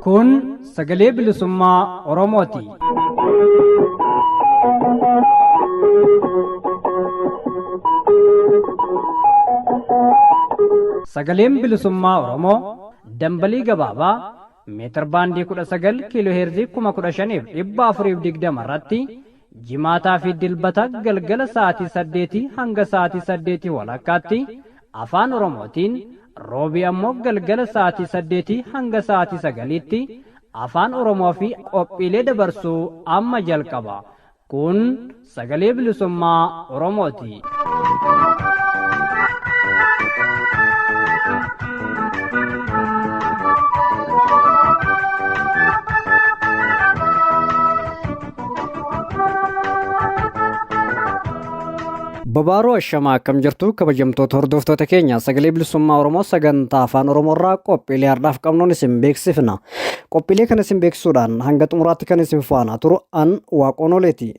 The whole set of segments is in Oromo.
Kun sagalee bilisummaa Oromooti. Sagaleen bilisummaa Oromoo dambalii gabaabaa meetir baandii 19 kiiloo heerzii 15,420 irratti jimaataa fi dilbata galgala sa'aatii 8 hanga sa'aatii 8 walakkaatti afaan Oromootiin roobii ammoo galgala sa'aatii 8 hanga sa'aatii 9tti afaan Oromoo fi qophiilee dabarsuu amma jalqaba. Kun sagalee bilisummaa Oromooti. Babaaroo ashamaa akkam jirtu kabajamtoota hordoftoota keenya sagalee bilisummaa Oromoo sagantaa afaan Oromoorraa qophiilee har'aaf qabnuun isin beeksifna. Qophiilee kana isin beeksisuudhaan hanga xumuraatti kan isin faana turu an Waaqoonoleeti.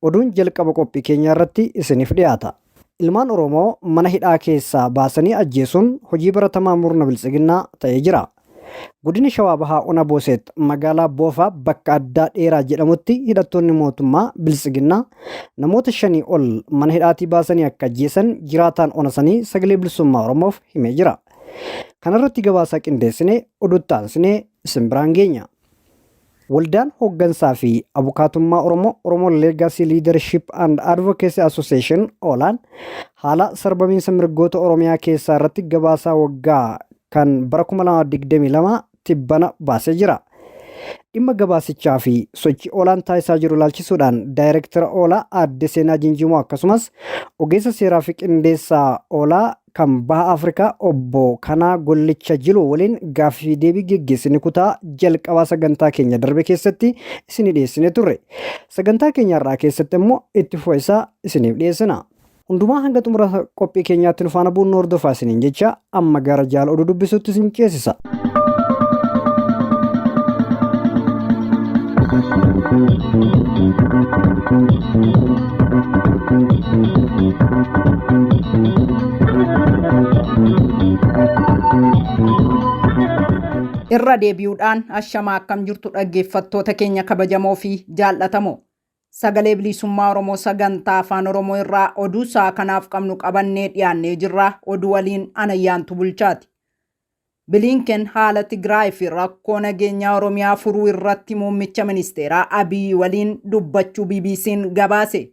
Oduun jalqaba qophii keenyaa irratti isiniif dhiyaata. Ilmaan Oromoo mana hidhaa keessaa baasanii ajjeesuun hojii baratamaa murna biltsiginnaa ta'ee jira. Godina Shawaa Bahaa Ona Booseet magaalaa Boofaa bakka addaa dheeraa jedhamutti hidhattoonni mootummaa biltsiginnaa namoota 5 ol mana hidhaatii baasanii akka ajjeesan jiraataan onasanii sagalee bilisummaa Oromoof himee jira. Kanarratti gabaasaa qindeessinee oduuttaansine isin biraan geenya. Waldaan hooggansaa fi abukaatummaa Oromoo Legacy Leadership and Advocacy Association oolaan haala sarbamiinsa mirgoota Oromiyaa keessaa irratti gabaasaa waggaa kan bara 2022 tibbana baasee jira. Dhimma gabaasichaa fi sochii oolaan taasisaa jiru ilaalchisuudhaan daayireektara oolaa Aadde Seenaa Jinjimoo akkasumas ogeessa seeraa fi qindeessaa oolaa kan Baha Afrikaa obbo Kanaa Gollicha Jiloo waliin gaaffii deebii geggeessine kutaa jalqabaa sagantaa keenya darbe keessatti isinii dhiyeessine turre. Sagantaa keenya irraa keessatti immoo itti fufaa isaa isiniif dhiyeessina. Hundumaa hanga xumura qophii keenyaatti nu faana bu'uun hordofaa isiniin jecha amma gara jaala oduu dubbisuutti isin ceesisa. Irra deebi'uudhaan ashamaa akkam jirtu dhaggeeffattoota keenya kabajamoo fi jaallatamoo. Sagalee bilisummaa Oromoo sagantaa afaan Oromoo irraa oduu isaa kanaaf qabnu qabannee dhiyaannee jirra. Oduu waliin Anayyaantu Bulchaati. Bilinken haala Tigraay fi rakkoo nageenyaa Oromiyaa furuu irratti muummicha ministeeraa Abiy waliin dubbachuu BBC'n gabaase.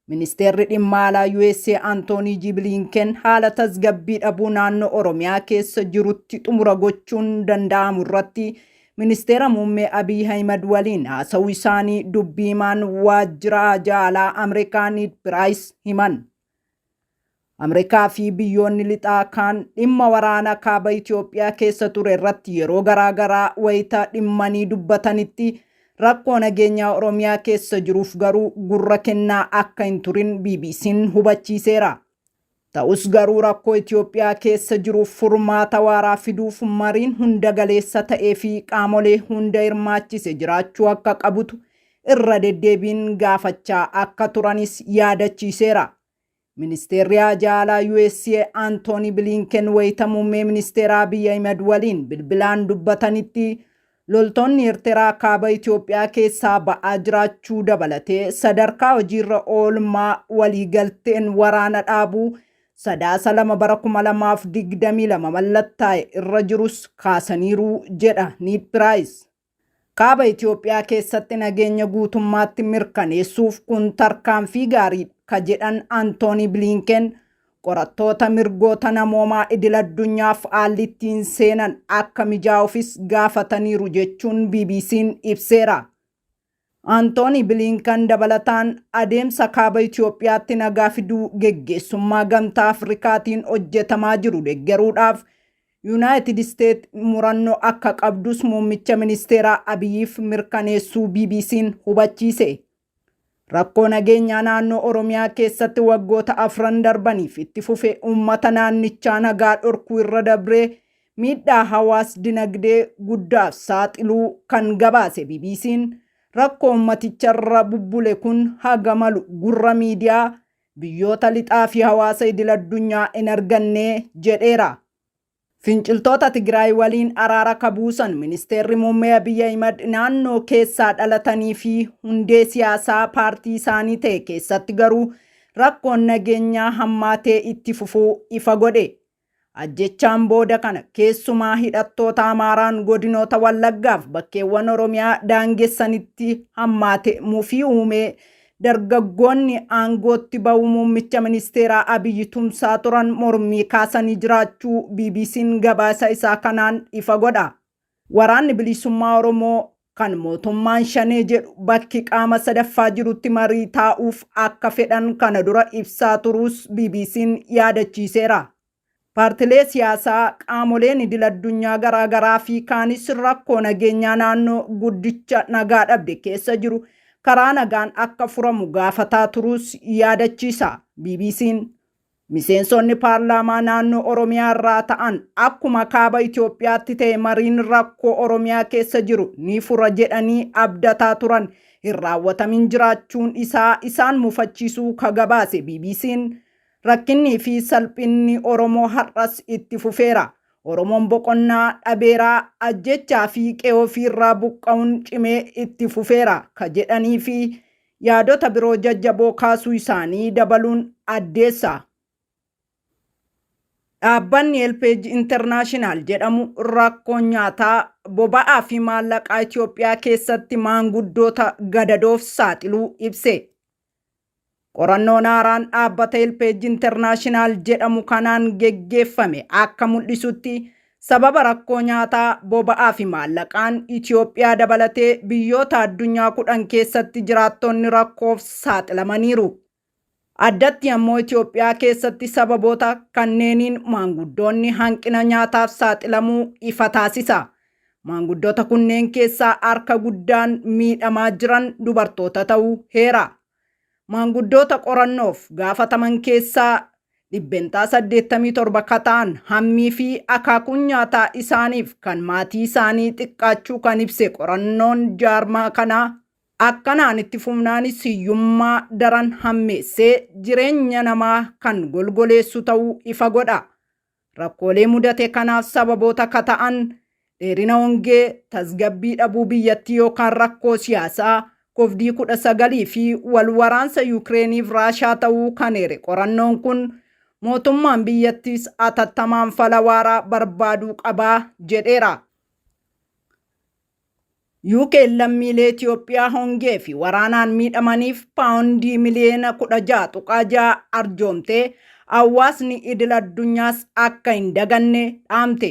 Ministeerri dhimma alaa USA Antoonii J. Bilinken haala tasgabbii dhabuu naannoo Oromiyaa keessa jirutti xumura gochuun danda'amu irratti Ministeera muummee Abiy Ahmed waliin haasawuu isaanii dubbii himaan waajjira jaalaa Ameerikaa Ned Price himan. Ameerikaa fi biyyoonni lixaa kan dhimma waraana kaaba Itoophiyaa keessa ture irratti yeroo garaagaraa wayita dhimmanii dubbatanitti rakkoo nageenyaa Oromiyaa keessa jiruuf garuu gurra kennaa akka hin turin BBC'n hubachiiseera. Ta'us garuu rakkoo Itoophiyaa keessa jiruuf furmaata waaraa fiduuf mariin hunda galeessa ta'ee fi qaamolee hunda hirmaachise jiraachuu akka qabutu irra deddeebiin gaafachaa akka turanis yaadachiiseera. Ministeerri jaalaa USA Antoonii Bilinken wayita muummee ministeeraa Abiy Ahmed waliin bilbilaan dubbatanitti loltoonni Eertiraa kaaba Itoophiyaa keessaa ba'aa jiraachuu dabalatee sadarkaa hojiirra oolmaa waliigalteen waraana dhaabuu Sadaasa 2 bara 2022 mallattaa'e irra jirus kaasaniiru jedha Ned Price. Kaaba Itoophiyaa keessatti nageenya guutummaatti mirkaneessuuf kun tarkaanfii gaarii ka jedhan Antoonii Bilinken qorattoota mirgoota namoomaa idil addunyaaf haalli ittiin seenan akka mijaa'uufis gaafataniiru jechuun BBC'n ibseera. Antoonii Bilinken dabalataan adeemsa kaaba Itoophiyaatti nagaa fiduu geggeessummaa gamtaa Afrikaatiin hojjetamaa jiru deeggaruudhaaf United States murannoo akka qabdus muummicha ministeeraa Abiyyiif mirkaneessuu BBC'n hubachiise. Rakkoo nageenyaa naannoo Oromiyaa keessatti waggoota 4 darbaniif itti fufe uummata naannichaa nagaa dhorkuu irra dabree miidhaa hawaas dinagdee guddaaf saaxiluu kan gabaase BBC'n rakkoo uummaticharra bubbule kun haga malu gurra miidiyaa biyyoota lixaa fi hawaasa idil-addunyaa hin arganne jedheera. Finciltoota Tigraay waliin araara kabuusan ministeerri muummee Abiy Ahimad naannoo keessaa dhalatanii fi hundee siyaasaa paartii isaanii ta'e keessatti garuu rakkoon nageenyaa hammaatee itti fufuu ifa godhe. Ajjechaan booda kana keessumaa hidhattoota Amaaraan godinoota Wallaggaaf bakkeewwan Oromiyaa daangessanitti hammaate muufii uumee dargaggoonni aangootti ba'uu muummicha ministeeraa Abiy tumsaa turan mormii kaasanii jiraachuu BBC'n gabaasa isaa kanaan ifa godha. Waraanni bilisummaa Oromoo kan mootummaan shanee jedhu bakki qaama sadaffaa jirutti marii taa'uuf akka fedhan kana dura ibsaa turuus BBC'n yaadachiiseera. Paartilee siyaasaa qaamoleen idil-addunyaa garaagaraa fi kaanis rakkoo nageenyaa naannoo guddicha nagaa dhabde keessa jiru karaa nagaan akka furamu gaafataa turuus yaadachiisa. BBC'n miseensonni paarlaamaa naannoo Oromiyaa irraa ta'an akkuma kaaba Itoophiyaatti ta'e mariin rakkoo Oromiyaa keessa jiru ni fura jedhanii abdataa turan hin raawwatamin jiraachuun isaa isaan mufachiisuu ka gabaase BBC'n rakkinni fi salphinni Oromoo har'as itti fufeera. Oromoon boqonnaa dhabeeraa ajjechaa fi qe'oo ofirraa buqqa'uun cimee itti fufeera ka jedhanii fi yaadota biroo jajjaboo kaasuu isaanii dabaluun addeessa. Dhaabbanni Helpage International jedhamu rakkoon nyaataa boba'aa fi maallaqaa Itoophiyaa keessatti maanguddoota gadadoof saaxiluu ibse. Qorannoon haaraan dhaabbata Helpage International jedhamu kanaan geggeeffame akka mul'isutti sababa rakkoo nyaataa boba'aa fi maallaqaan Itoophiyaa dabalatee biyyoota addunyaa 10 keessatti jiraattonni rakkoof saaxilamaniiru. Addatti ammoo Itoophiyaa keessatti sababoota kanneeniin maanguddoonni hanqina nyaataaf saaxilamuu ifa taasisa. Maanguddoota kunneen keessaa harka guddaan miidhamaa jiran dubartoota ta'uu heera. Maanguddoota qorannoof gaafataman keessaa 87 ka ta'an hammii fi akaakuun nyaataa isaaniif kan maatii isaanii xiqqaachuu kan ibse qorannoon jaarmaa kanaa akkanaan itti fufnaanis hiyyummaa daran hammeessee jireenya namaa kan golgoleessu ta'uu ifa godha. Rakkoolee mudate kanaaf sababoota ka ta'an dheerina hongee, tasgabbii dhabuu biyyattii yookaan rakkoo siyaasaa, COVID-19 fi walwaraansa Yukireeniif Raashaa ta'uu kan eere qorannoon kun mootummaan biyyattiis atattamaan fala waaraa barbaaduu qabaa jedheera. UK lammiilee Itoophiyaa hongee fi waraanaan miidhamaniif paawundii miliyoona 16.6 arjoomtee hawaasni idil-addunyaas akka hin daganne dhaamte.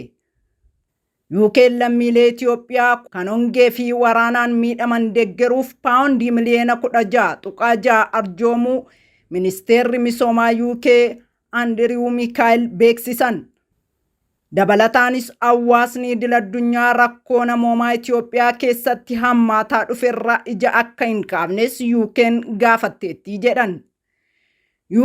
UK lammiilee Itoophiyaa kan hongee fi waraanaan miidhaman deeggaruuf paawundii miliyoona 16.6 arjoomuu ministeerri misoomaa UK Andiriw Mikaayil beeksisan. Dabalataanis hawaasni idil-addunyaa rakkoo namoomaa Itoophiyaa keessatti hammaataa dhuferra ija akka hin kaafnes UK'n gaafatteetti jedhan.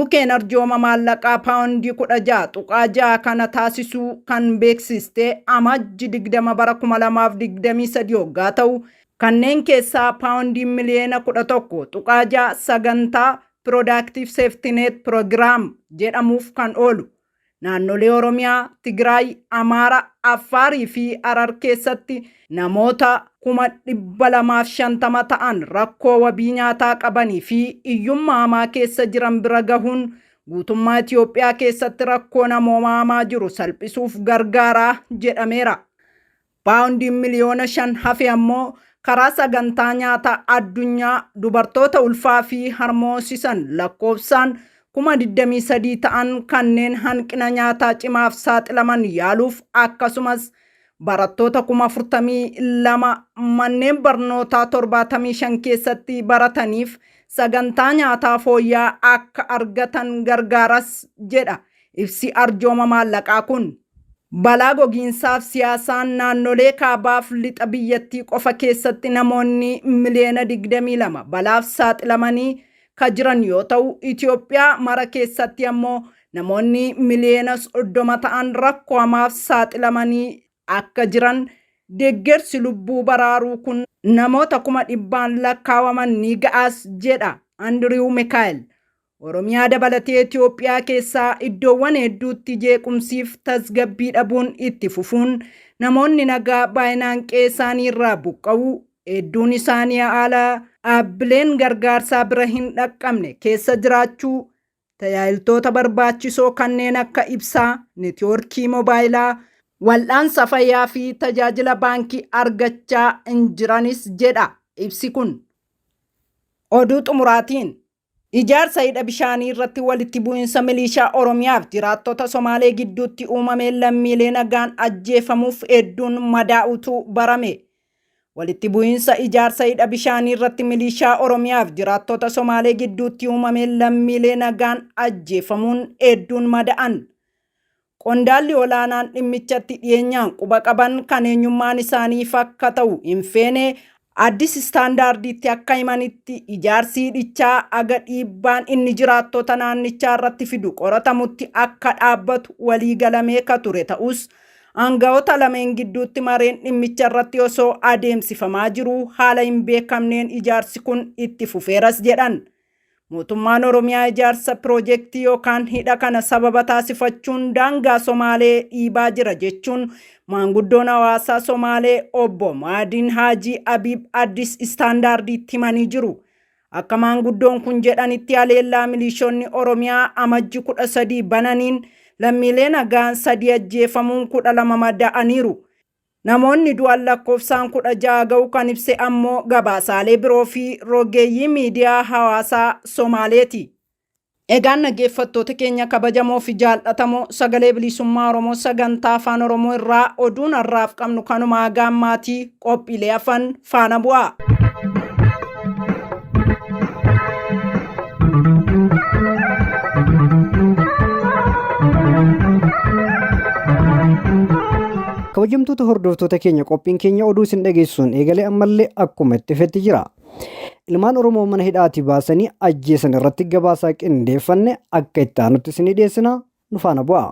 UK'n arjooma maallaqaa paawundii 16.6 kana taasisuu kan beeksiste amajji 20 bara 2023 waggaa ta'u kanneen keessaa paawundii miliyoona 11.6 sagantaa Productive Safety Net Program jedhamuuf kan oolu. Naannolee Oromiyaa, Tigraay, Amaara, Affaarii fi Harar keessatti namoota 250,000 ta'an rakkoo wabii nyaataa qabanii fi hiyyummaa hamaa keessa jiran bira gahuun guutummaa Itoophiyaa keessatti rakkoo namoomaa hamaa jiru salphisuuf gargaaraa jedhameera. Paawundiin miliyoona 5 hafe ammoo karaa sagantaa nyaataa addunyaa dubartoota ulfaa fi harmoosisan lakkoofsaan 23 ta'an kanneen hanqina nyaataa cimaaf saaxilaman yaaluuf akkasumas barattoota 42,000 manneen barnootaa 75 keessatti barataniif sagantaa nyaataa fooyya'aa akka argatan gargaaras jedha ibsi arjooma maallaqaa kun. Balaa gogiinsaaf siyaasaan naannolee kaabaaf lixa biyyattii qofa keessatti namoonni miliyoona 22 balaaf saaxilamanii ka jiran yoo ta'u Itoophiyaa mara keessatti ammoo namoonni miliyoona 30 ta'an rakkoo hamaaf saaxilamanii akka jiran deeggarsi lubbuu baraaruu kun namoota 100,000 lakkaa'aman ni ga'as jedha Andiriw Mikaa'el. Oromiyaa dabalatee Itoophiyaa keessaa iddoowwan hedduutti jeequmsiif tasgabbii dhabuun itti fufuun namoonni nagaa baay'inaan qe'ee isaanii irraa buqqa'uu, hedduun isaanii haala dhaabbileen gargaarsaa bira hin dhaqqabne keessa jiraachuu, tajaajiltoota barbaachisoo kanneen akka ibsaa, neetwoorkii moobaayilaa, wal'aansa fayyaa fi tajaajila baankii argachaa hin jiranis jedha ibsi kun. Oduu xumuraatiin ijaarsa hidha bishaanii irratti walitti bu'iinsa milishaa Oromiyaaf jiraattota Somaalee gidduutti uumameen lammiilee nagaan ajjeefamuuf hedduun madaa'utu barame. Walitti bu'iinsa ijaarsa hidha bishaanii irratti milishaa Oromiyaaf jiraattota Somaalee gidduutti uumameen lammiilee nagaan ajjeefamuun hedduun madaa'an. Qondaalli olaanaan dhimmichatti dhiyeenyaan quba qaban kan eenyummaan isaaniif akka ta'u hin feene Addis Istaandaardiitti akka himanitti ijaarsi hidhichaa aga dhiibbaan inni jiraattota naannichaa irratti fidu qoratamutti akka dhaabbatu walii galamee ka ture ta'us aangawoota lameen gidduutti mareen dhimmicha irratti osoo adeemsifamaa jiru haala hin beekamneen ijaarsi kun itti fufeeras jedhan. Mootummaan Oromiyaa ijaarsa piroojeektii yookaan hidha kana sababa taasifachuun daangaa Somaalee dhiibaa jira jechuun maanguddoon hawaasaa Somaalee obbo Maadiin Haajii Abiib Addis Istaandaardiitti himanii jiru. Akka maanguddoon kun jedhanitti haleellaa milishoonni Oromiyaa amajji 13 bananiin lammiilee nagaan 3 ajjeefamuun 12 madaa'aniiru. Namoonni du'an lakkoofsaan 16 ga'u kan ibse ammoo gabaasaalee biroo fi rogeeyyii miidiyaa hawaasaa Somaaleeti. Egaan dhaggeeffattoota keenya kabajamoo fi jaallatamoo sagalee bilisummaa Oromoo sagantaa afaan Oromoo irraa oduun har'aaf qabnu kanuma haga ammaatii qophiilee hafan faana bu'aa. Kabajamtoota hordoftoota keenya qophiin keenya oduu isin dhageessuun eegalee ammallee akkuma itti fufetti jira. Ilmaan Oromoo mana hidhaatii baasanii ajjeesan irratti gabaasaa qindeeffanne akka itti aanutti isinii dhiyeessina nu faana bu'aa.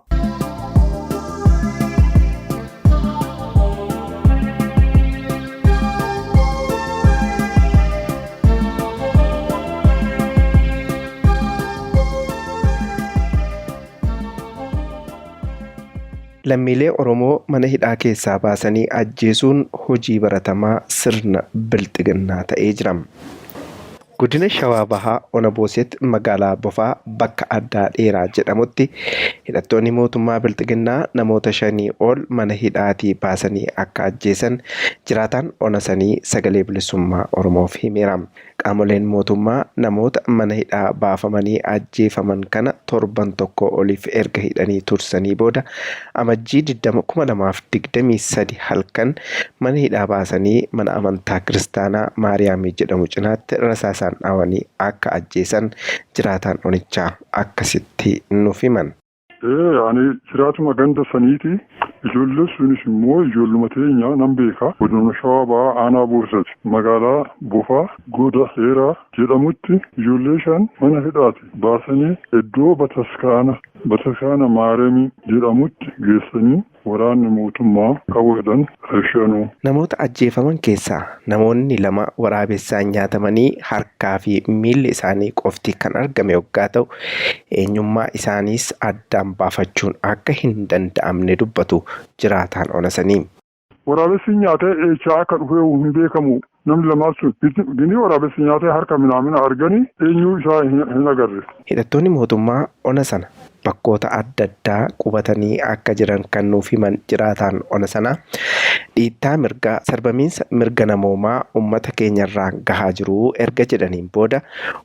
Lammiilee Oromoo mana hidhaa keessaa baasanii ajjeesuun hojii baratamaa sirna bilxiginnaa ta'ee jira. Godina Shawaa Bahaa Ona Boosetti magaalaa Bofaa bakka addaa dheeraa jedhamutti hidhattoonni mootummaa bilxiginnaa namoota 5 ol mana hidhaatii baasanii akka ajjeesan jiraataan ona sanii sagalee bilisummaa Oromoof himeera. Qaamoleen mootummaa namoota mana hidhaa baafamanii ajjeefaman kana torban tokko oliif erga hidhanii tursanii booda amajjii 2023 halkan mana hidhaa baasanii mana amantaa kiristaanaa Maariyaamii jedhamu cinaatti rasaasaan dhaawanii akka ajjeesan jiraataan onichaa akkasitti nuuf himan. Ani jiraatuma ganda saniiti. Ijoollee sunis immoo ijoolluma teenya nan beeka. Godina Shawaa Bahaa Aanaa Boosetti magaalaa Bofaa Goda Dheeraa jedhamutti ijoollee 5 mana hidhaati baasanii iddoo bataskaana Maariyaamii jedhamutti geessanii waraanni mootummaa qabuudhaan rashanuu. Namoota ajjeefaman keessaa namoonni 2 waraabessaan nyaatamanii harkaa fi miilli isaanii qofti kan argame yoggaa ta'u eenyummaa isaaniis addaan baafachuun akka hin danda'amne dubbatu jiraataan ona sanii. Waraabessi nyaatee eechaa akka dhufee hin beekamu. Namni lamaan sun gini waraabessi nyaatee harka midhaamina arganii eenyuu isaa hin agarre. Hidhattoonni mootummaa ona sana bakkoota adda addaa qubatanii akka jiran kan nuuf himan jiraataan ona sana dhiittaa mirgaa sarbamiinsa mirga namoomaa uummata keenyarraa gahaa jiru erga jedhaniin booda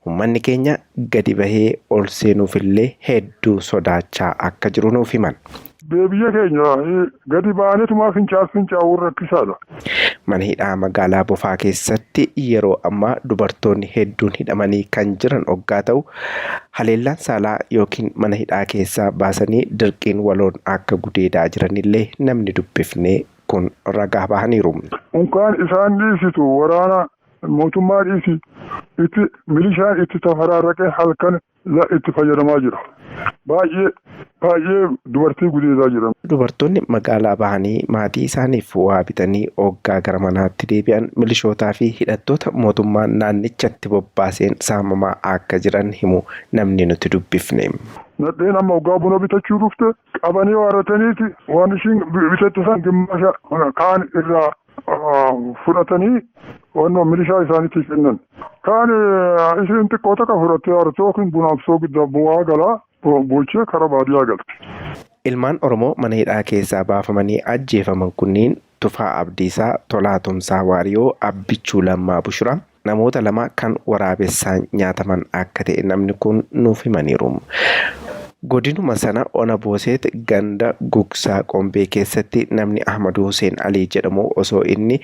uummanni keenya gadi bahee ol seenuufillee hedduu sodaachaa akka jiru nuuf himan. Biyya keenya gadi baanetumaa fincaa'uun rakkisaadha. Mana hidhaa magaalaa Bofaa keessatti yeroo ammaa dubartoonni hedduun hidhamanii kan jiran hoggaa ta'u haleellaan saalaa yookiin mana hidhaa keessaa baasanii dirqiin waloon akka gudeedaa jiranillee namni dubbifnee kun ragaa bahaniiru. Unkaan isaan dhiisitu waraana mootummaa dhiisi itti milishaan itti tafararraqee halkan لا اتفاجر ما جرى baay'ee dubartii gudeedaa jiran. Dubartoonni magaalaa bahanii maatii isaaniif waa bitanii hoggaa gara manaatti deebi'an milishootaa fi hidhattoota mootummaan naannichatti bobbaaseen saamamaa akka jiran himu namni nuti dubbifne. Nadheen amma hoggaa buna bitachuu dhufte qabanii waarataniiti waan ishiin bitatte san gimmaasha kaan irraa fudhatanii wannoo milishaa isaaniitti kennan. Kaan ishiin xiqqoo takka fudhattee waarratee yookiin bunaaf soogidda bu'aa galaa bulchee karaa baadiyyaa galte. Ilmaan Oromoo mana hidhaa keessaa baafamanii ajjeefaman kunniin Tufaa Abdiisaa, Tolaa Tumsaa Waariyoo, Abbichuu Lammaa Bushuraa namoota lama kan waraabessaan nyaataman akka ta'e namni kun nuuf himaniiru. Godinuma sana Ona Booseet ganda Gugsaa Qombee keessatti namni Ahmad Hussein Alii jedhamu osoo inni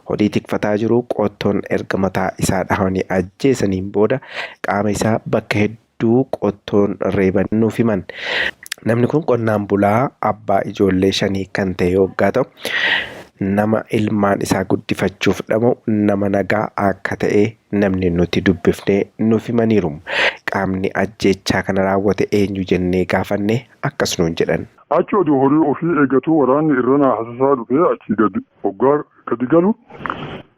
hodii tikfataa jiru qottoon erga mataa isaa dhahanii ajjeesaniin booda qaama isaa bakka hedduu qottoon reeban nuuf himan. Namni kun qonnaan bulaa abbaa ijoollee 5 kan ta'e yoggaa ta'u nama ilmaan isaa guddifachuuf dhamu nama nagaa akka ta'e namni nuti dubbifnee nuuf himaniiru. Qaamni ajjeechaa kana raawwate eenyu jennee gaafanne akkas nuun jedhan. Achi oduu horii ofii eeggatu waraanni irranaa hasasaa dhufee achi gadi galu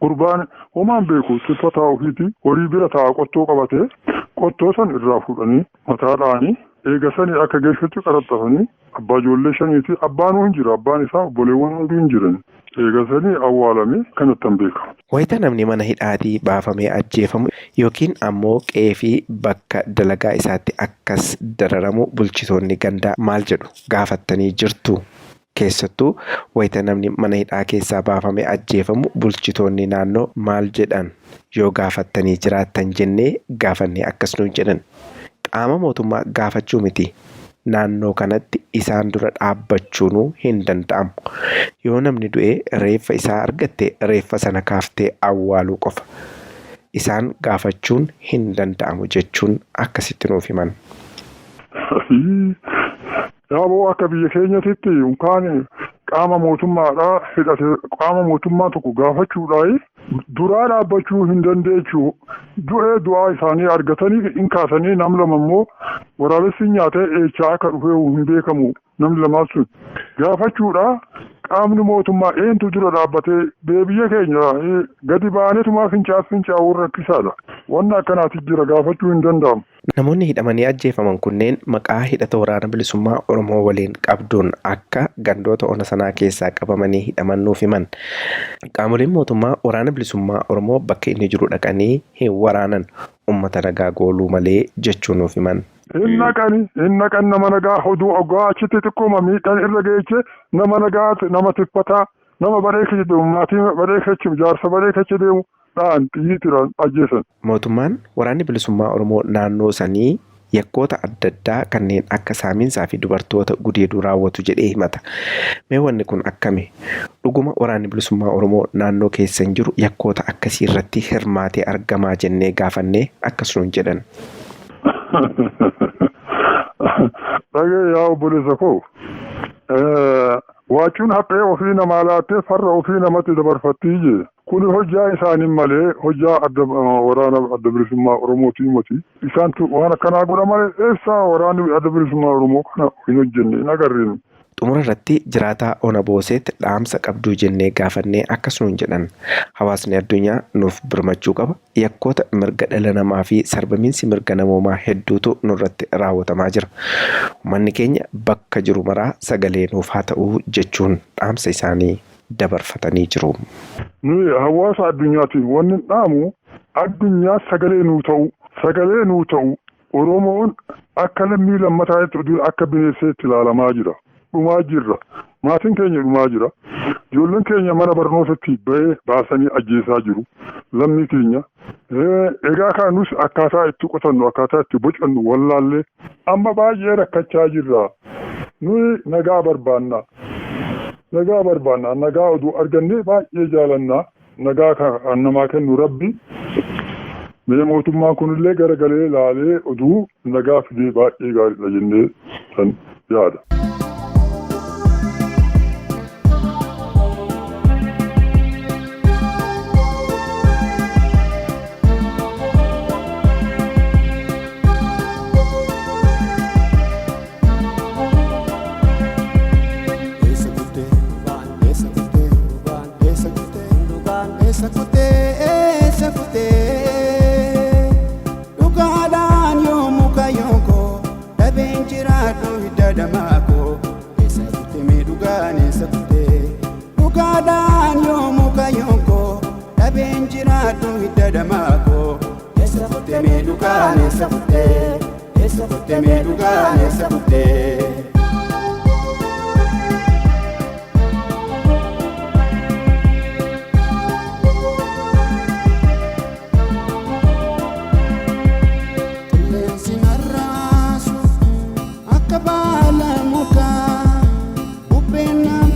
gurbaan homaan beeku tiffataa ofiiti horii bira taa'aa qottoo qabatee qottoo san irraa fuudhanii mataadhaanii eegasanii akka geessutti qaraxxafanii abbaa ijoollee 5 abbaanuu hin jira abbaan isaa obboleewwan hunduu hin jiran eegasanii awwaalamee kanattan beekamu. Wayita namni mana hidhaatii baafamee ajjeefamu yookiin ammoo qe'ee fi bakka dalagaa isaatti akkas dararamu bulchitoonni gandaa maal jedhu gaafattanii jirtu. Keessattuu wayita namni mana hidhaa keessaa baafamee ajjeefamu bulchitoonni naannoo maal jedhan yoo gaafattanii jiraattan jennee gaafannee akkas nuun jedhan. Qaama mootummaa gaafachuu miti. Naannoo kanatti isaan dura dhaabbachuun hin danda'amu. Yoo namni du'ee reeffa isaa argatte reeffa sana kaaftee awwaaluu qofa. Isaan gaafachuun hin danda'amu jechuun akkasitti nuuf himan. Yaaboo akka biyya keenyatti yookaan qaama mootummaadhaa hidhate qaama mootummaa tokko gaafachuudhaan duraa dhaabbachuu hin dandeechuu du'ee du'aa isaanii argatanii hin kaasanii nam lama immoo waraabessi nyaatee eechaa akka dhufee hin beekamu namni lamaan sun gaafachuudhaa qaamni mootummaa eentu dura dhaabbatee biyya keenya gadi baanetumaa fincaa'uu rakkisaadha. Wanna akkanaati jira gaafachuu hin danda'amu. Namoonni hidhamanii ajjeefaman kunneen maqaa hidhata waraana bilisummaa Oromoo waliin qabduun akka gandoota ona sanaa keessaa qabamanii hidhaman nuuf himan. Qaamoleen mootummaa waraana bilisummaa Oromoo bakka inni jiru dhaqanii hin waraanan uummata nagaa gooluu malee jechuun nuuf himan. Hin naqan nama nagaa hoduu ogaa achitti xiqqooma miidhaan irra geeche nama nagaa nama tiffataa nama bareecha deemu maatii bareecha jaarsa bareecha deemu dhaan xiyyiitiraan ajjeesan. Mootummaan waraanni bilisummaa Oromoo naannoo sanii yakkoota adda addaa kanneen akka saamiinsaa fi dubartoota gudeeduu raawwatu jedhee himata. Mee wanni kun akkami? Dhuguma waraanni bilisummaa Oromoo naannoo keessan jiru yakkoota akkasii irratti hirmaatee argamaa jennee gaafannee akkasumas jedhan. Dhagee yaa obboleessa koo waacuun haphee ofii namaa laattee farra ofii namatti dabarfattii jee. Kuni hojjaa isaanii malee hojjaa waraana adda bilisummaa Oromootii miti. Isaantu waan akkanaa godha malee eessaa waraanni adda bilisummaa Oromoo kana hin hojjenne hin agarreenu. Xumura irratti jiraataa Ona Booseet dhaamsa qabduu jennee gaafannee akkasumas jedhan. Hawaasni addunyaa nuuf birmachuu qaba. Yakkoota mirga dhala namaa fi sarbamiinsi mirga namoomaa hedduutu nurratti raawwatamaa jira. Uummanni keenya bakka jiru maraa sagalee nuuf haa ta'uu jechuun dhaamsa isaanii dabarfatanii jiru. Nuyi hawaasa addunyaatiin wanni dhaamu addunyaa sagalee nuu ta'u Oromoon akka lammii lammataatti akka bineensaatti ilaalamaa jira. Dhumaa jirra. Maatiin keenya dhumaa jira. Ijoolleen keenya mana barnootatti baasanii ajjeesaa jiru. Lammii keenya. Egaa kan nus akkaataa itti qotannu akkaataa itti bocannu wallaallee amma baay'ee rakkachaa jirra. Nuyi nagaa barbaanna. Nagaa oduu argannee baay'ee jaalannaa. Nagaa kan namaa kennu Rabbi. Mee mootummaan kunillee garagalee ilaalee oduu nagaa fidee baay'ee gaariidha jennee san yaada. jiraadhu hidda damaakoo eessa futtee mee dhugaan eessa futtee mee dhugaan eessa futtee. Qilleensi narraasu akka baala mukaa bubbeen naan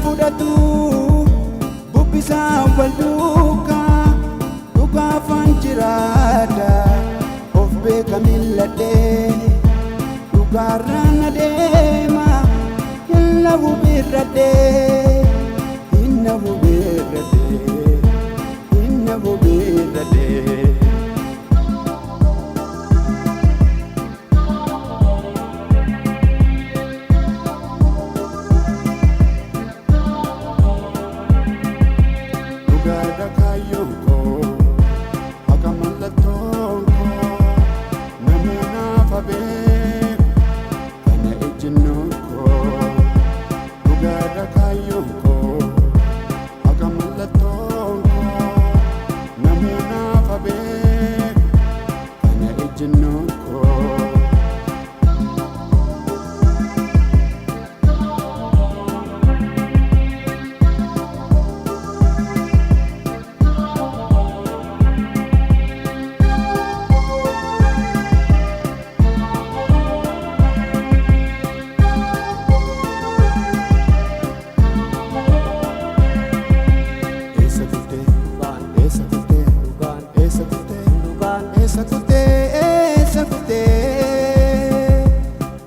fudhatu bubbisaan wal duukaa dhugaafaan jiraadha of beeka milladhee dhugaarraan adeema hinna hubirradhee hinna hubirradhee hinna hubirradhee.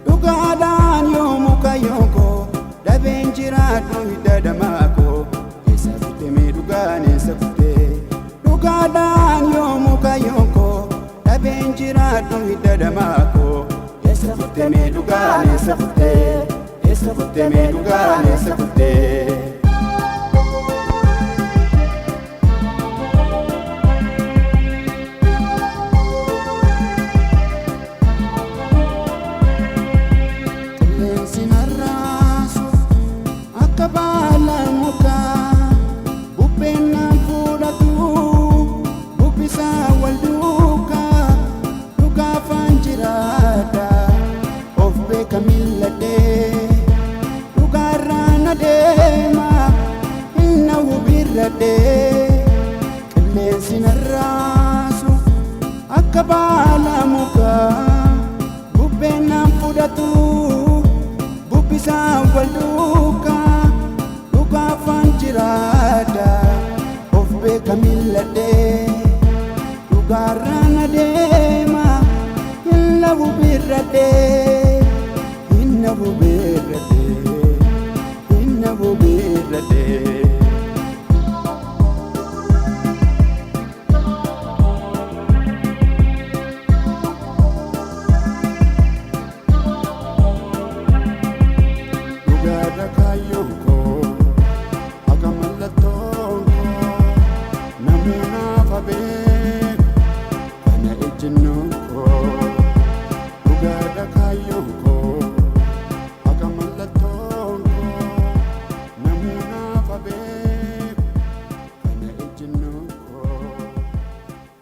Dhugaadhaan yoo muka yookoo dhabeen jiraadhu hidda damaakoo eessa futtee mee dhugaan eessa futtee. Dhugaadhaan yoo muka yookoo dhabeen jiraadhu hidda damaakoo eessa futtee mee dhugaan eessa futtee. Eessa futtee mee dhugaan eessa futtee. Qilleensi narraasu akka baala mukaa bubbeen naan fudhatu bubbisaan wal duukaa dhugaafaan jiraadha of beeka milladhee dhugaarraan adeema hinna hubirradhee hinna hubirradhee hinna hubirradhee.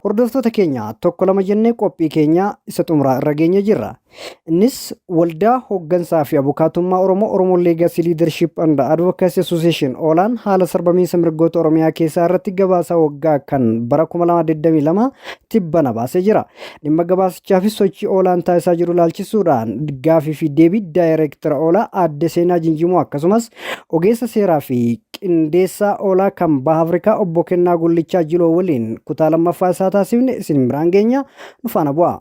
Hordoftoota keenya tokko lama jennee qophii keenya isa xumuraa irra geenye jirra. Innis waldaa hooggansaa fi abukaatummaa Oromoo Legacy Leadership and Advocacy Association oolaan haala sarbamiinsa mirgoota Oromiyaa keessaa irratti gabaasa waggaa kan bara 2022 tibbana baasee jira. Dhimma gabaasichaa fi sochii oolaan taasisaa jiru ilaalchisuudhaan gaafii fi deebii daayireektara oolaa Aadde Seenaa Jinjimoo akkasumas ogeessa seeraa fi qindeessaa oolaa kan baha Afrikaa obbo Kennaa Gullichaa Jiloo waliin kutaa lammaffaa isaa taasifne isin biraan geenya nu faana bu'aa.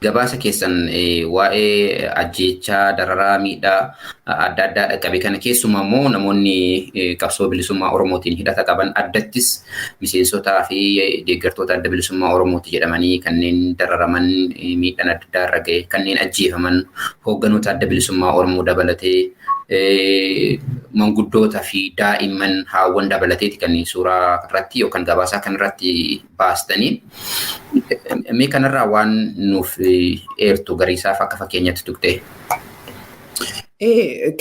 gabaasa keessan waa'ee ajjeechaa dararaa miidhaa adda addaa dhaqqabe kana keessumaa immoo namoonni qabsoo bilisummaa Oromootiin hidhata qaban addattis miseensotaa fi deeggartoota adda bilisummaa Oromooti jedhamanii kanneen dararaman miidhaan adda addaa irra ga'e kanneen ajjeefaman hoogganoota adda bilisummaa Oromoo dabalatee manguddoota fi daa'imman haawwan dabalateeti kan suuraa irratti yookaan gabaasaa kanarratti baastanii mee kanarraa waan nuuf eertu gariisaaf akka fakkeenyatti tuqte.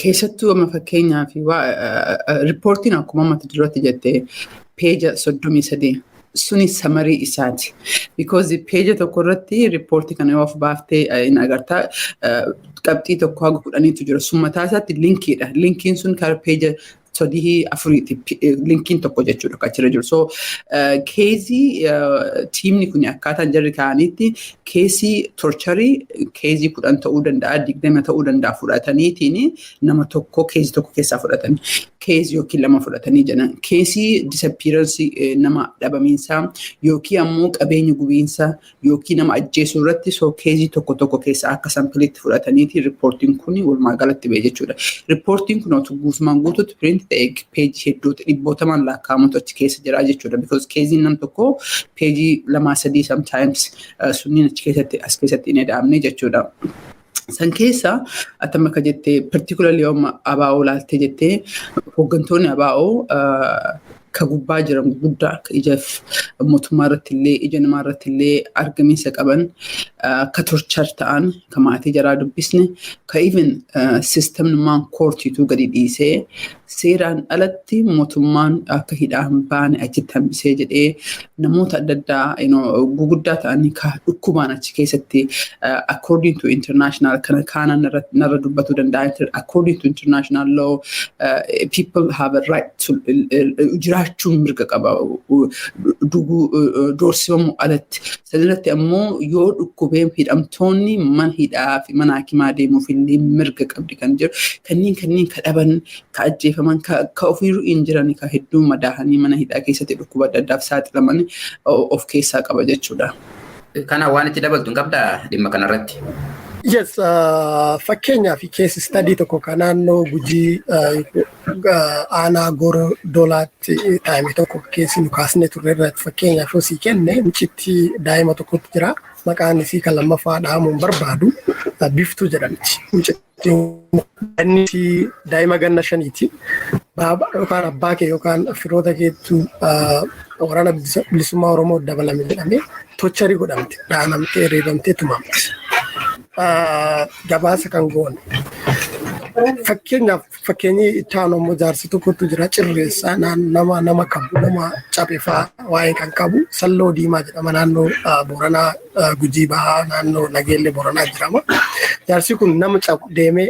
Keessattuu amma fakkeenyaaf riippoortiin akkuma ammatti duratti jettee peeja 33 suni samarii isaati. Because peeja tokko irratti riippoortii kana yoo baaftee hin agartaa qabxii tokko haga 10tu jira. Sun mataa isaatti linkiidha. Linkiin sun karaa peeja 34 linkiin tokko jechuudha kan achirra jiru. So keezii tiimni kun akkaataan jarri kaa'anitti keezii torcharii keezii 10 ta'uu danda'a 20 ta'uu danda'a fudhataniitiin nama tokko keezii tokko keessaa fudhatanii keezii yookiin lama fudhatanii jedhan. Keezii disappearance nama dhabamiinsaa yookiin ammoo qabeenya gubiinsaa yookiin nama ajjeesuu irratti so keezii tokko keessaa akka sampiliitti fudhataniitiin riippoortiin kun walumaa galatti ba'e jechuudha. Riippoortiin kun guutumaan guutuutti print ta'e peejii hedduutu dhibbootamaan lakkaa'amutu achi keessa jira jechuudha. Because keeziin nam tokko peejii 2-3 sometimes sunniin achi keessatti as keessatti hin eda'amne jechuudha. San keessa atama akka jettee particularly yooma ABO laaltee jettee hooggantoonni ABO ka gubbaa jiran guddaa akka ijaaf mootummaa irratti illee ija namaa irratti illee argamiinsa qaban ka torchar ta'an ka maatii jaraa dubbisne ka even sistemnumaan koortiituu gadi dhiisee seeraan alatti mootummaan akka hidhaan baane achitti hambisee jedhee namoota adda addaa guguddaa ta'anii ka dhukkubaan achi keessatti according to international kana kaana narra dubbatuu danda'a according to international law people have a right to jiraachuun mirga qaba doorsifamu alatti sanirratti ammoo yoo dhukkubeen hidhamtoonni mana hidhaa fi mana hakimaa deemuuf illee mirga qabdi kan jiru kanneen ka dhaban ka ajjeefaman ka ofiiruu hin jiran ka hedduu madaahanii mana hidhaa keessatti dhukkuba adda addaaf saaxilaman of keessaa qaba jechuudha. Kana waan itti dabaltu hin qabdaa dhimma kanarratti? Yes, fakkeenyaa fi keessa study tokko kan naannoo Gujii aanaa Gooroo Doolaatti taa'ime tokko keessi nu kaasnee turre irratti fakkeenyaaf yoo sii kenne mucitti daa'ima tokkotu jira. Maqaan isii kan lammaffaa dhaamuun barbaadu Biftuu jedhamti. Mucittiin daa'ima ganna 5ti. Baaba yookaan abbaa kee yookaan firoota keetu waraana bilisummaa Oromoo dabalame jedhamee tocharii godhamte. Dhaanamtee reebamtee tumamte. Gabaasa kan goone. Fakkeenyi ittaanoo immoo jaarsi tokkotu jira cirreessaa nama qabu nama cabeefaa waa'ee kan qabu Salloo Diimaa jedhama naannoo Booranaa Gujii Bahaa naannoo Nageellee Booranaa jirama. Jaarsi kun nama cabu deemee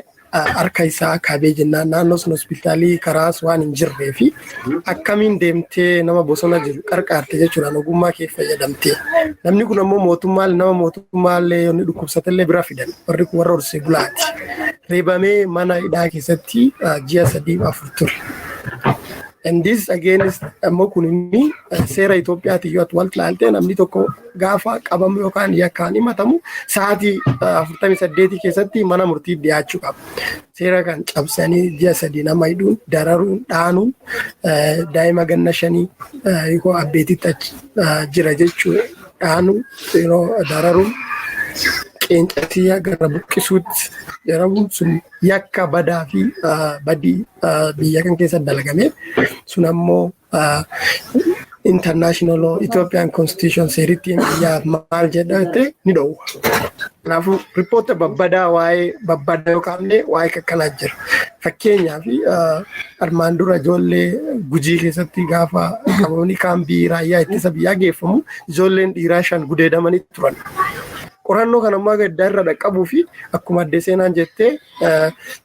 harka isaa kaabee jennaan naannoo sun hospitaalii karaas waan hin jirree fi akkamiin deemtee nama bosona jiru qarqaarte jechuudhaan ogummaa kee fayyadamtee. Namni kun ammoo mootummaallee yoo inni dhukkubsatellee bira fidan warri kun warra horsee bulaati. Reebamee mana hidhaa keessatti ji'a 3-4 ture. And this again is ammoo kun inni seera Itoophiyaatti yoo wal ilaalte namni tokko gaafa qabamu yookaan yakkaan himatamu sa'aatii 48 keessatti mana murtii dhiyaachuu qaba. Seera kan cabsanii ji'a 3 nama hidhuun dararuun dhaanuun daa'ima ganna 5 yoo abbeetitti jira jechuudha. Dhaanuun dararuun qeenxatii gara buqqisuutti jedhamuun sun yakka badaa fi badii biyya kan keessa dalagame sun ammoo international Ethiopian constitution seerittiin biyyaaf maal jedhamte ni dhowwa. Kanaafuu riippoota babbadaa waa'ee babbadaa yookaan waa'ee kakkanaa jira. Fakkeenyaaf armaan dura ijoollee Gujii keessatti gaafa qaboonni kaambii raayyaa ittisa biyyaa geeffamu ijoolleen dhiiraa 5 gudeedamanii turan. Qorannoo kan ammaa gaddaa irra dhaqqabuu fi akkuma addee seenaan jettee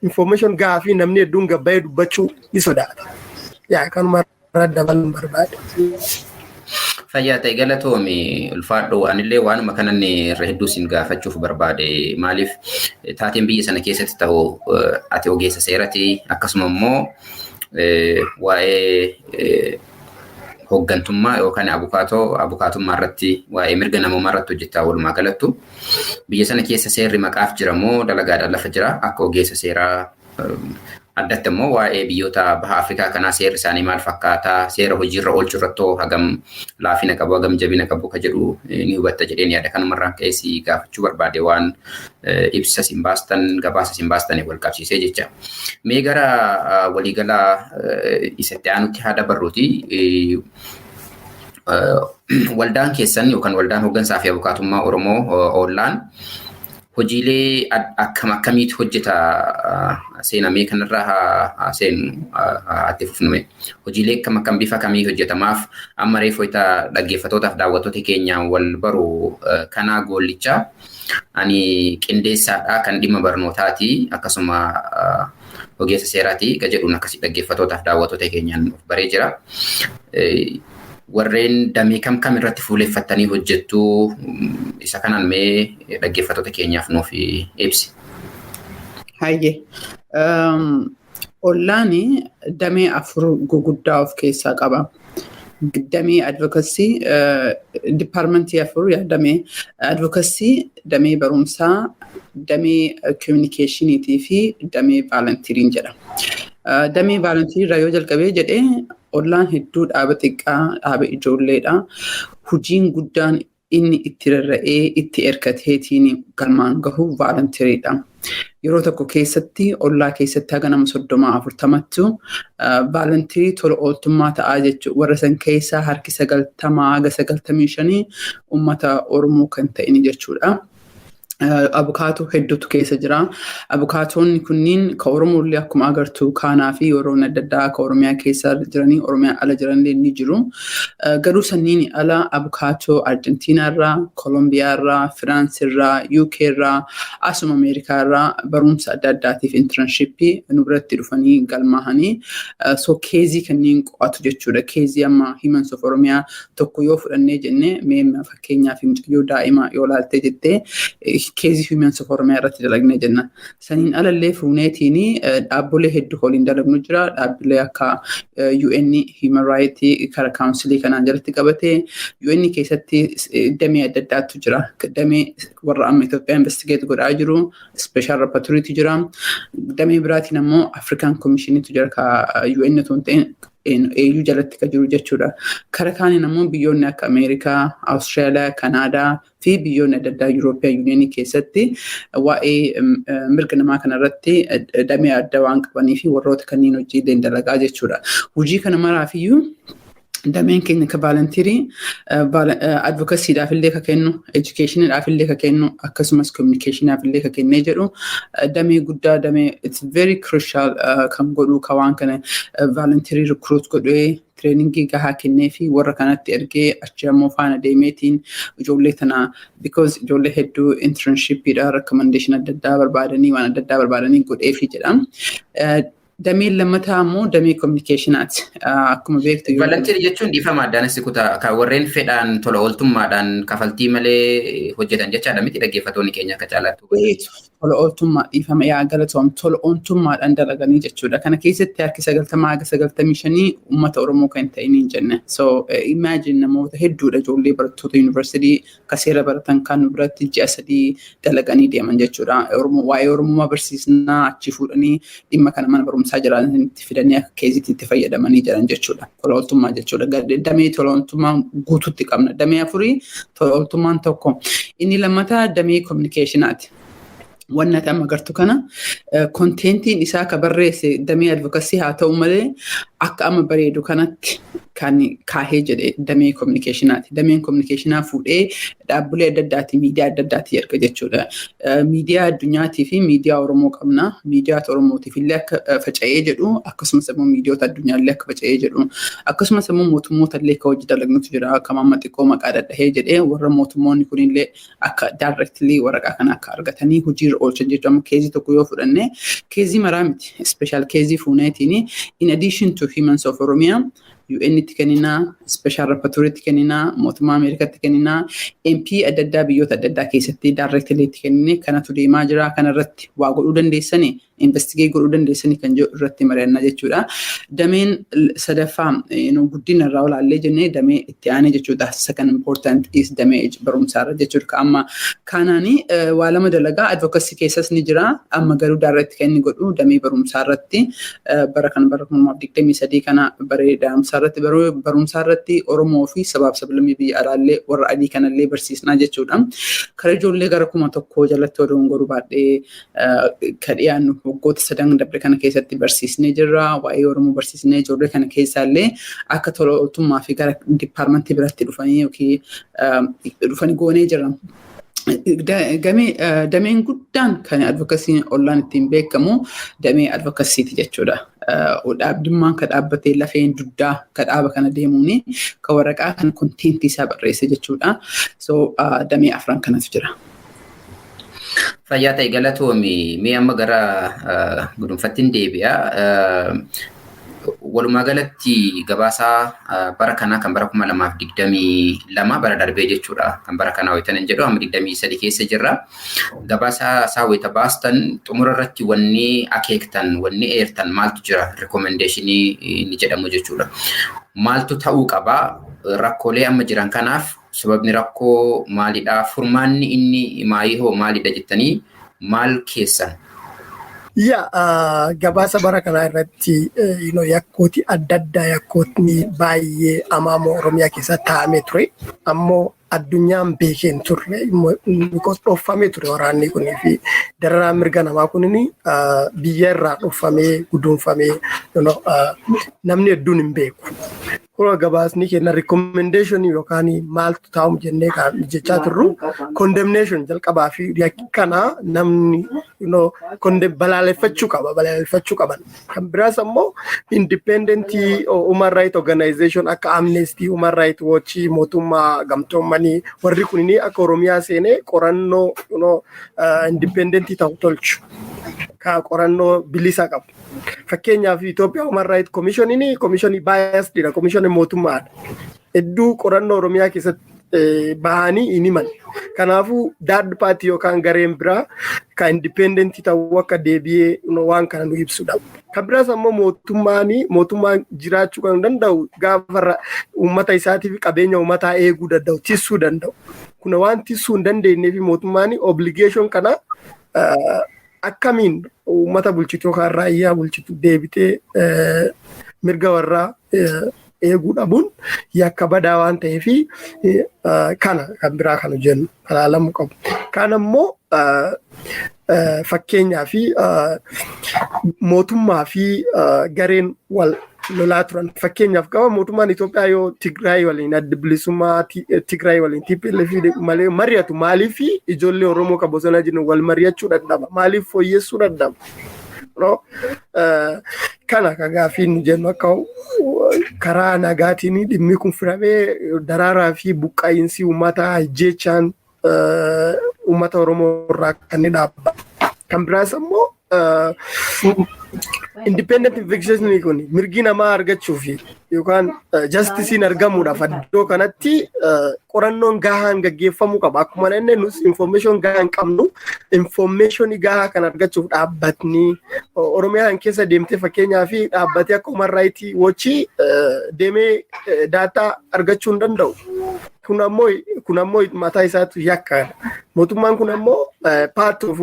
information gaafii namni hedduun gabbaa'ee dubbachuu ni sodaata. Kanuma irra dabaluun barbaade. Fayyaa ta'e galatoomi ulfaadhoo anillee waanuma kanan irra hedduu sin gaafachuuf barbaade maaliif taateen biyya sana keessatti ta'u ati ogeessa seerati akkasuma immoo waa'ee hooggantummaa yookaan abukaatummaa irratti waa'ee mirga namummaa irratti hojjetaa walumaa galattu. Biyya sana keessa seerri maqaaf jira moo dalagaadhaan lafa jira akka ogeessa seeraa addatti immoo waa'ee biyyoota baha Afrikaa kanaa seerri isaanii maal fakkaataa seera hojiirra oolchuu irratti hagam laafina qabu hagam jabina qabu ka jedhu ni hubatta jedheen yaada kanumarraan ka'ee si gaafachuu barbaade waan ibsa sin baastan gabaasa sin baastaniif wal qabsiisee jecha. Mee gara waliigalaa isatti aanutti haa dabarruuti. Waldaan keessan yookaan waldaan hooggansaa fi abukaatummaa Oromoo Ollaan hojiilee akkamitti hojjeta seenamee kanarraa seenu atti fufnume. Hojiilee akkam bifa kamii hojjetamaaf amma reefuu dhaggeeffattootaaf daawwattoota keenyaan wal baru kanaa goollichaa ani qindeessaadhaa kan dhimma barnootaati akkasuma ogeessa seeraati jedhuun akkasii dhaggeeffattootaaf daawwattoota keenyaan baree jira. Warreen damee kam irratti fuuleffattanii hojjettu isa kanaan mee dhaggeeffattoota keenyaaf nuuf ibsi. Hayyee. Ollaani damee 4 guguddaa of keessaa qaba. Damee advocacy, departmentii 4 damee advocacy, damee barumsaa, damee communicationiitii fi damee volunteering jedha. Damee volunteering irraa yoo jalqabee jedhee Ollaan hedduu dhaaba xiqqaa, dhaaba ijoolleedha. Hojiin guddaan inni itti rarra'ee itti erkateetiin galmaan gahu volunteeringdha. Yeroo tokko keessatti ollaa keessatti haga nama 30-40 volunteering tola ooltummaa ta'aa jechuudha. Warra san keessaa harki 90 haga 95 uummata Oromoo kan ta'in jechuudha. Abukaatoo hedduutu keessa jira. Abukaatoonni kunniin ka Oromollee akkuma agartu kaanaa fi yeroon adda addaa ka Oromiyaa keessa jiranii Oromiyaa ala jiranillee ni jiru. Garuu sanniin ala abukaatoo Arjentiinaa irraa, Kolombiyaa irraa, Firaans irraa, UK irraa, asuma Ameerikaa irraa barumsa adda addaatiif intarnshippii nu biratti dhufanii galmaahanii so keezii kanneen qo'atu jechuudha. Keezii amma Humans of Oromiyaa tokko yoo fudhannee jennee meemma fakkeenyaaf mucayyoo daa'ima yoo laaltee jettee keezii Humans of Oromiyaa irratti dalagnee jenna. Saniin alallee fuuneetiin dhaabbilee hedduu waliin dalagnu jira. Dhaabbilee akka UN Human Rights kara Council kanaan jalatti qabatee UN keessatti damee adda addaatu jira. Damee warra amma Itoophiyaa investigate godhaa jiru. Special Rapporteur jira. Damee biraatiin ammoo African Commissionitu jira ka UN tuun ta'in EU jalatti ka jiru jechuudha. Kara kaaniin ammoo biyyoonni akka Ameerikaa, Awustiraaliyaa, Kanaadaa fi biyyoonni adda addaa European Union keessatti waa'ee mirga namaa kanarratti damee adda waan qabanii fi warroota kanneen hojii dalagaa jechuudha. Hojii kana maraafiyyuu dameen keenya ka volunteering advocacy dhaaf illee ka kennu, education dhaaf illee ka kennu, akkasumas communication dhaaf illee ka kennee jedhu damee guddaa damee it's very crucial kan godhu ka waan kana volunteering recruit godhee training gahaa kennee fi warra kanatti ergee achi ammoo faana deemeetiin ijoollee tana because ijoollee hedduu internshippiidha recommendation adda addaa barbaadanii waan adda addaa barbaadanii godhee fi jedham. Dameen lammataa ammoo damee communicationaati. Akkuma beektu volunteering jechuun dhiifama addaanis kutaa kan warreen fedhaan tola ooltummaadhaan kafaltii malee hojjetan jechaadha miti dhaggeeffattoonni keenya akka caalatti. Tola ooltummaa dhiifama yaa galatoom tola ooltummaadhaan dalaganii jechuudha. Kana keessatti harki 90-95 uummata Oromoo kan ta'iniin jenne. So imagine namoota hedduudha ijoollee barattoota yuunivarsiitii ka seera baratan kan biratti ji'a 3 dalaganii deeman jechuudha. Waa'ee Oromummaa barsiisnaa achi fuudhanii dhimma kana mana barumsaa jiranitti fidanii akka keezitiitti fayyadamanii jiran jechuudha. Tola ooltummaa jechuudha. Damee tola ooltummaa guutuutti qabna. Damee 4 tola ooltummaan tokko. Inni lammataa damee communicationaati. Wanna amma agartu kana kontentiin isaa ka barreesse damee advocacy haa ta'u malee akka amma bareedu kanatti kan kaahee jedhe damee communicationaati. Dameen communicationaa fuudhee dhaabbilee adda addaati miidiyaa adda addaati erga jechuudha. Miidiyaa addunyaatii fi miidiyaa Oromoo qabna. Miidiyaa Oromootiif illee akka faca'ee jedhu akkasumas immoo miidiyoota addunyaallee akka faca'ee jedhu akkasumas immoo mootummoota illee ka hojii dalagnutu jira akka amma xiqqoo maqaa dadhahee jedhee warra mootummoonni kunillee akka directly waraqaa kana akka argatanii hojii oolchan jechuudha. Keezii tokko yoo fudhanne keezii maraa miti special keezii fuuneetiin in addition to Humans of Oromia UN itti kenninaa, Special Rapporteur itti kenninaa, mootummaa Ameerikaatti kenninaa, MP adda addaa biyyoota adda addaa keessatti directly itti kennine kanatu deemaa jira. Kanarratti waa godhuu dandeessanii, investigate godhuu dandeessanii kan jedhu irratti mari'annaa jechuudha. Dameen sadaffaa guddina irraa olaallee jennee damee itti aanee jechuudha. Second important is damee barumsaarra jechuudha. Amma kanaanii waa lama dalagaa advocacy keessas ni jira. Amma garuu daarratti kan inni godhu damee barumsaarratti bara 2023 kana bareedamsaarratti barumsaarratti Oromoo fi sabaaf sablammii biyya alaallee warra adii kanallee barsiisnaa jechuudha. Karaa ijoollee gara 1,000 jalatti odoon godhu baadhee kan dhiyaannu waggoota 3 dabre kana keessatti barsiisnee jirra. Waa'ee Oromoo barsiisnee ijoollee kana keessaallee akka tola ooltummaa fi gara dipaartmentii biratti dhufanii yookiin dhufanii goonee jira. Dameen guddaan kan advokasiin ollaan ittiin beekamu damee advokasiiti jechuudha. Dhaabdummaan kan dhaabbatee lafeen duddaa kan dhaaba kana deemuuni kan waraqaa kan konteentii isaa barreesse jechuudha. So damee afran kanatu jira. Fayyaa ta'e galatoomi mee amma gara gudunfattiin deebi'a. Walumaa galatti gabaasaa bara kanaa kan bara 2022 bara darbee jechuudha. Kan bara kanaa wayitanan jedhu amma 23 keessa jirra. Gabaasaa isaa wayita baastan xumura irratti wanni akeektan, wanni eertan maaltu jira? Recommendationii ni jedhamu jechuudha. Maaltu ta'uu qaba? Rakkoolee amma jiran kanaaf sababni rakkoo maalidha? Furmaanni inni maayihoo maalidha jettanii maal keessan? Gabaasa bara kanaa irratti yakkooti adda addaa yakkootni baay'ee amaamoo Oromiyaa keessa taa'amee ture. Ammoo addunyaan beekeen turre because dhoofamee ture waraanni kunii fi dararaa mirga namaa kunii biyya irraa dhoofamee guduunfamee namni hedduun hin beeku. Kura gabaasni kenna recommendation yookaan maaltu taa'u jennee kan jechaa turru condemnation jalqabaa fi kana namni balaaleffachuu qaban. Kan biraas ammoo independent human right organization akka Amnesty, Human Right Watch, mootummaa gamtoomanii warri kunii akka Oromiyaa seenee qorannoo independent ta'u tolchu. Ka qorannoo bilisa qabu. Fakkeenyaaf Itoophiyaa Human Right Commissionii biased dha, commission mootummaadha. Hedduu qorannoo Oromiyaa keessatti bahanii hin himan. Kanaafuu third party yookaan gareen biraa kan independent ta'uu akka deebi'ee waan kana nu ibsudha. Kan biraas ammoo mootummaan jiraachuu kan danda'u gaafa uummata isaatiif qabeenya uummataa eeguu danda'u, tissuu danda'u. Kuna waan tissuu hin dandeenyee fi mootummaan obligation kana akkamiin uummata bulchitu yookaan raayyaa bulchitu deebitee mirga warraa eeguu dhabuun yakka badaa waan ta'eef kana kan biraa kan jennu ilaalamuu qabu. Kan ammoo fakkeenyaa fi mootummaa fi gareen wal lolaa turan. Fakkeenyaaf qaba mootummaan Itoophiyaa yoo Tigraay waliin adda bilisummaa Tigraay waliin TPLF malee mari'atu maaliif ijoollee Oromoo kan bosona jiran wal mari'achuu dadhaba? Maaliif fooyyessuu dadhaba? Kana kan gaafiin jennu akka karaa nagaatiin dhimmi kun firamee daraaraa fi buqqaa'insi uummataa jechaan uummata Oromoo irraa kan ni dhaabbata. Kan biraas ammoo independent investigation kun mirgi namaa argachuuf yookaan justisiin argamuudhaaf iddoo kanatti qorannoon gahaan gaggeeffamuu qaba. Akkuma inni nus information gahaan qabnu information gahaa kan argachuuf dhaabbatni Oromiyaan keessa deemtee fakkeenyaa fi dhaabbatee akka Human Right Watch deemee daataa argachuu hin danda'u. Kun ammoo mataa isaatu yakka. Mootummaan kun ammoo part of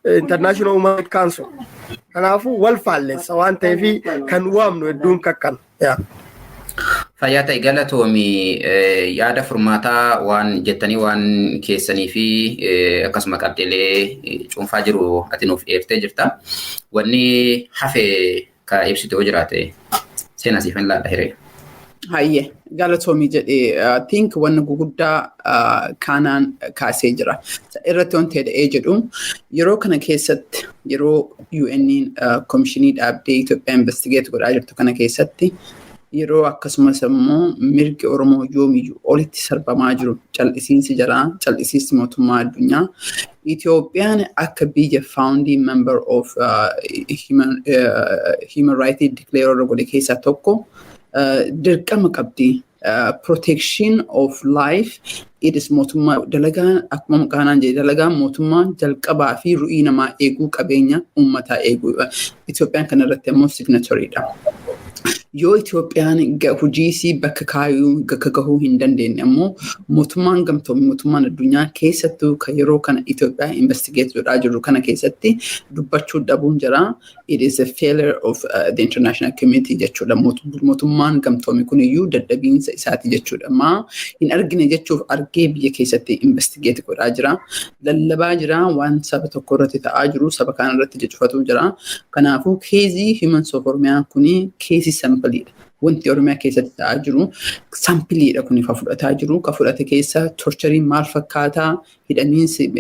International Human Rights Council. Kanaafuu wal faalleessa waan ta'eef kan waamnu hedduun kakkan. Fayyaa ta'e galatoomi yaada furmaataa waan jettanii waan keessanii fi akkasuma qabdeelee cuunfaa jiru ati nuuf eertee jirta. Wanni hafe ka ibsitu yoo jiraate seenaa siif hin laadha hiree. Hayyee galatoomii jedhee think wanna guguddaa kaanaan kaasee jira. Irratti wanti jedhee jedhu yeroo kana keessatti yeroo UN'n komishinii dhaabdee Itoophiyaa investigate godhaa jirtu kana keessatti yeroo akkasumas immoo mirgi Oromoo yoomiyyuu olitti sarbamaa jiru cal'isiinsi jira, cal'isiinsi mootummaa addunyaa. Itoophiyaan akka biyya founding member of human rights declare godhe keessaa tokko dirqama qabdi. Protection of life it is mootummaa dalagaan akkuma maqaanaan jedhe dalagaan mootummaa jalqabaa fi ru'ii namaa eeguu qabeenya uummataa eeguu Itoophiyaan kanarratti ammoo signatoridha. Yoo Itoophiyaan hojiisii bakka kaayuu bakka gahuu hin dandeenye ammoo mootummaan gamtoomii mootummaan addunyaa keessattuu kan yeroo kana Itoophiyaa investigate godhaa jiru kana keessatti dubbachuu dhabuun jira. It is a failure of the international community jechuudha. Mootummaan gamtoomii kuniyyuu dadhabiinsa isaati jechuudha. Maa hin argine jechuuf argee biyya keessatti investigate godhaa jira. Lallabaa jira waan saba tokko irratti ta'aa jiru saba kaan irratti jechuufatu jira. Kanaafuu keezii Human Sof Oromiyaan kuni keezii sampiliidha. Wanti Oromiyaa keessatti ta'aa jiru sampiliidha kuni kan fudhataa jiru. Kan fudhate keessa torchariin maal fakkaataa, hidhamiinsi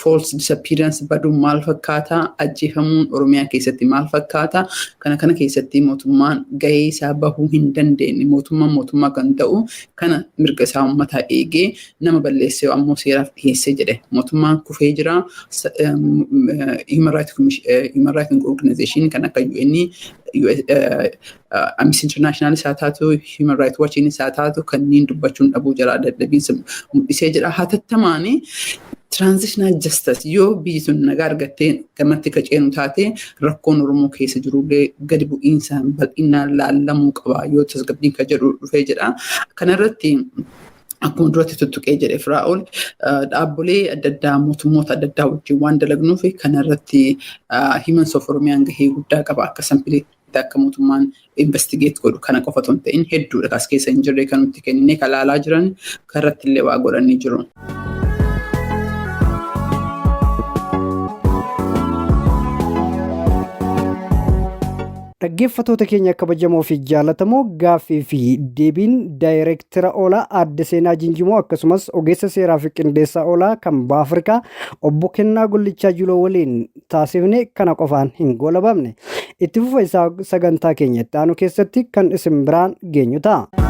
false disappearance baduun maal fakkaataa, ajjeefamuun Oromiyaa keessatti maal fakkaataa. Kana keessatti mootummaan gahee isaa bahuu hin dandeenye. Mootummaa kan ta'u kana mirga isaa uummataa eegee nama balleessee ammoo seeraaf dhiyeessee jedhe. Mootummaan kufee jira. Human Rights Organization kan akka UN Amnesty International isaa taatu Human Rights Watch isaa taatu kanneen dubbachuun dhabuu jira dadhabiinsa mul'isee jira. Hatattamaanii transitional justice yoo biyyi sun nagaa argattee gamatti qaceenu taate rakkoon Oromoo keessa jirullee gadi bu'iinsaan bal'inaan laallamuu qaba yoo tasgabbiin kan jedhu dhufee jedha. Kanarratti akkuma duratti tuttuqee jedhe Firaa'ol dhaabbilee adda addaa mootummoota adda addaa wajjin waan dalagnuuf kanarratti Human Sof Oromiyaan gahee guddaa qaba akka sampiliitti akka mootummaan investigate godhu kana qofa otoo hin ta'in hedduudha as keessa hin jirre kan nutti kennine kan laalaa jiran kanarratti illee waa godhanii jiru. Dhaggeeffattoota keenya kabajamoo fi jaallatamoo gaaffii fi deebiin daayireektara oolaa adda seenaa Jinjimoo akkasumas ogeessa seeraa fi qindeessaa oolaa kan Baafrikaa obbo Kennaa Gullichaa Juloo waliin taasifne kana qofaan hin goolabamne. Itti fufa isaa sagantaa keenya itti aanu keessatti kan isin biraan geenyu ta'a.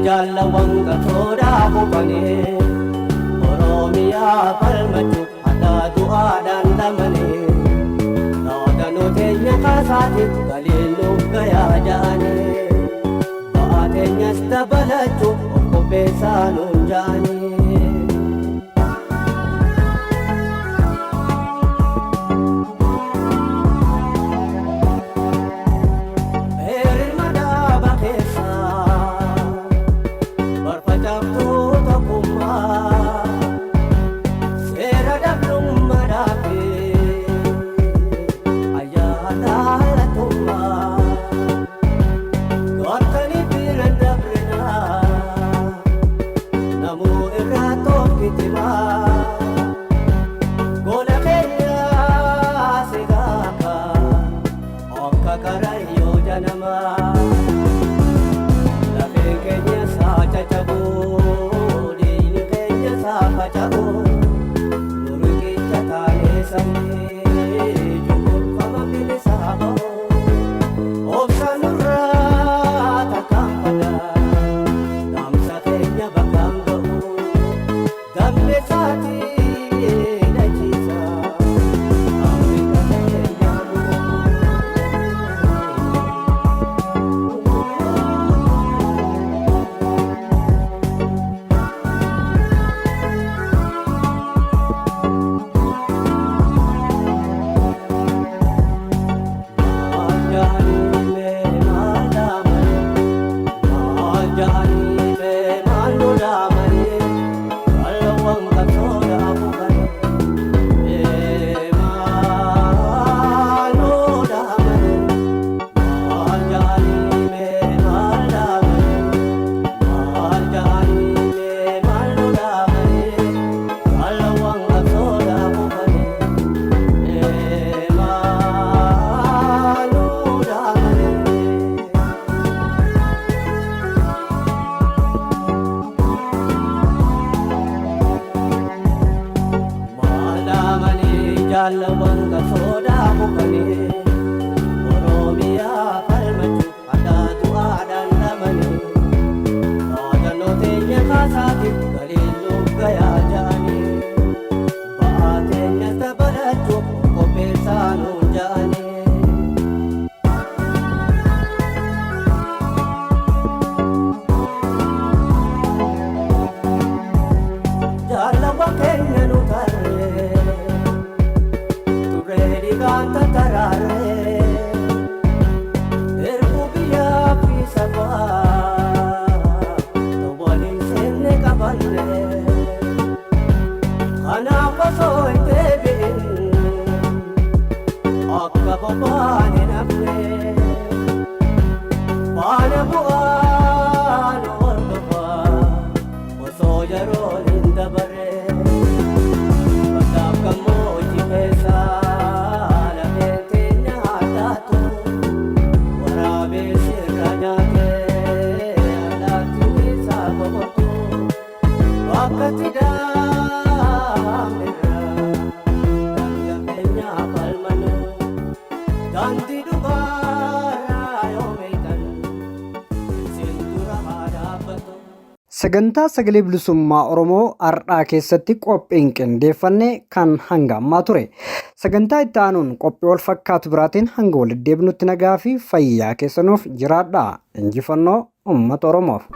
jaalawanga toda bubane Oromiyaa falmachu hadaa du'aadhaan lamane Naadano teenya kaasaati galiinuuf gayaa ja'ane Ba'aa teenyas dabalachu of qopheessaanuun ja'ane jaalawanga soda bubane Oromiyaa falmachu hadaa du'aadhaan lamane Naadano teenya kaasaati galiinuuf gayaa ja'ane Ba'aa teenyas dabalachu qopheessaanuun ja'ane Jaalawa keenya nu tarree Ganta tarare Erbubiya pisaba Tawalin senne kaballe Kana paso itebin Akka babane nafne Bana buan ordofa Oso yaron indabare Badab kamo jipesa Sagantaa sagalee bilisummaa Oromoo har'aa keessatti qophiin qindeeffanne kan hanga ammaa ture. Sagantaa itti aanuun qophii wal fakkaatu biraatiin hanga walitti deebinutti nagaa fi fayyaa keessanuuf jiraadhaa. Injifannoo uummata Oromoof.